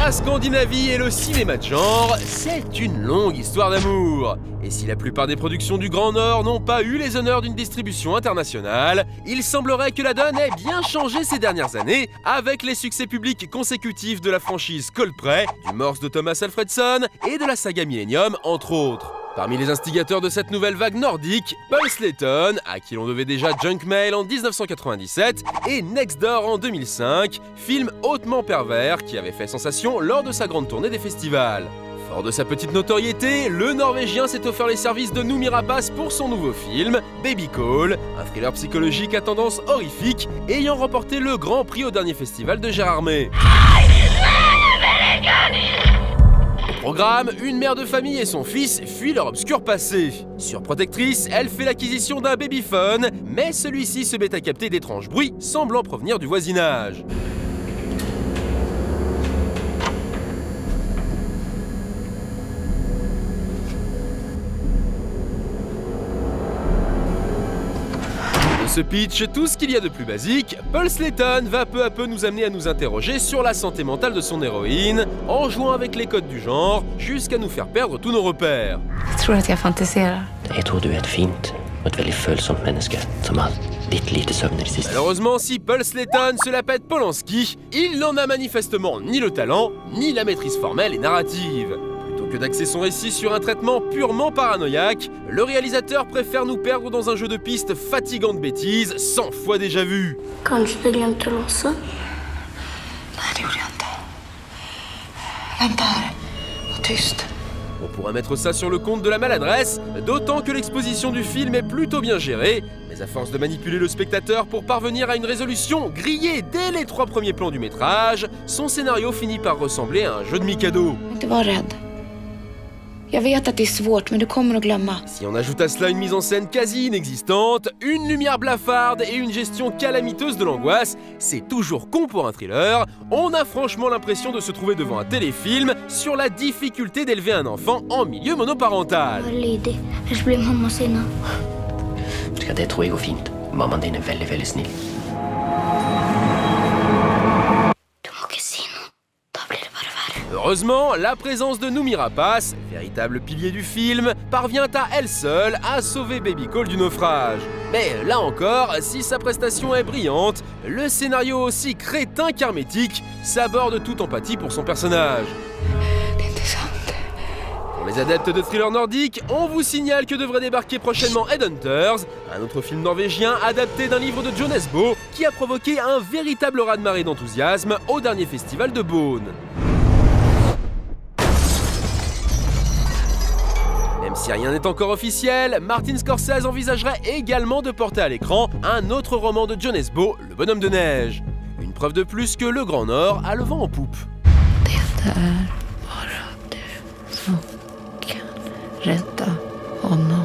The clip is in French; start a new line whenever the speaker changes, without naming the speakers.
La Scandinavie et le cinéma de genre, c'est une longue histoire d'amour. Et si la plupart des productions du Grand Nord n'ont pas eu les honneurs d'une distribution internationale, il semblerait que la donne ait bien changé ces dernières années avec les succès publics consécutifs de la franchise Coldplay, du Morse de Thomas Alfredson et de la saga Millennium, entre autres. Parmi les instigateurs de cette nouvelle vague nordique, Paul Slayton, à qui l'on devait déjà Junk Mail en 1997 et Next Door en 2005, film hautement pervers qui avait fait sensation lors de sa grande tournée des festivals. Fort de sa petite notoriété, le Norvégien s'est offert les services de Noomi Rapace pour son nouveau film, Baby Call, un thriller psychologique à tendance horrifique, ayant remporté le Grand Prix au dernier festival de Gérardmer. Au programme, une mère de famille et son fils fuient leur obscur passé. Surprotectrice, elle fait l'acquisition d'un babyphone, mais celui-ci se met à capter d'étranges bruits semblant provenir du voisinage. Ce pitch, tout ce qu'il y a de plus basique, Paul Slayton va peu à peu nous amener à nous interroger sur la santé mentale de son héroïne, en jouant avec les codes du genre, jusqu'à nous faire perdre tous nos repères.
Jag tror att jag fantiserar.
Jag tror du är ett fint och ett väldigt följsamt människa som har lite sömn i det sista.
Malheureusement, si Paul Slayton se la pète Polanski, il n'en a manifestement ni le talent, ni la maîtrise formelle et narrative. Plutôt que d'axer son récit sur un traitement purement paranoïaque, le réalisateur préfère nous perdre dans un jeu de pistes fatigant de bêtises, 100 fois déjà vu.
Kanske du glömde låsa?
Nej, det gjorde jag inte. Vänta här. Var tyst.
On pourrait mettre ça sur le compte de la maladresse, d'autant que l'exposition du film est plutôt bien gérée, mais à force de manipuler le spectateur pour parvenir à une résolution grillée dès les 3 premiers plans du métrage, son scénario finit par ressembler à un jeu de Mikado.
Inte var rädd. Jag vet att det är svårt, men du kommer att glömma.
Si on ajoute à cela une mise en scène quasi inexistante, une lumière blafarde et une gestion calamiteuse de l'angoisse, c'est toujours con pour un thriller. On a franchement l'impression de se trouver devant un téléfilm sur la difficulté d'élever un enfant en milieu monoparental.
Lydig, jag blir mamma sina.
Det tror jag går fint. Mamman din är väldigt, väldigt snill.
Heureusement, la présence de Noomi Rapace, véritable pilier du film, parvient à elle seule à sauver Baby Call du naufrage. Mais là encore, si sa prestation est brillante, le scénario aussi crétin qu'hermétique s'aborde toute empathie pour son personnage. Pour les adeptes de thrillers nordiques, on vous signale que devrait débarquer prochainement Headhunters, un autre film norvégien adapté d'un livre de Jon Esbo qui a provoqué un véritable raz-de-marée d'enthousiasme au dernier festival de Beaune. Même si rien n'est encore officiel, Martin Scorsese envisagerait également de porter à l'écran un autre roman de Jon Esbo, Le Bonhomme de Neige. Une preuve de plus que le Grand Nord a le vent en poupe.
Det är bara du som kan rädda honom.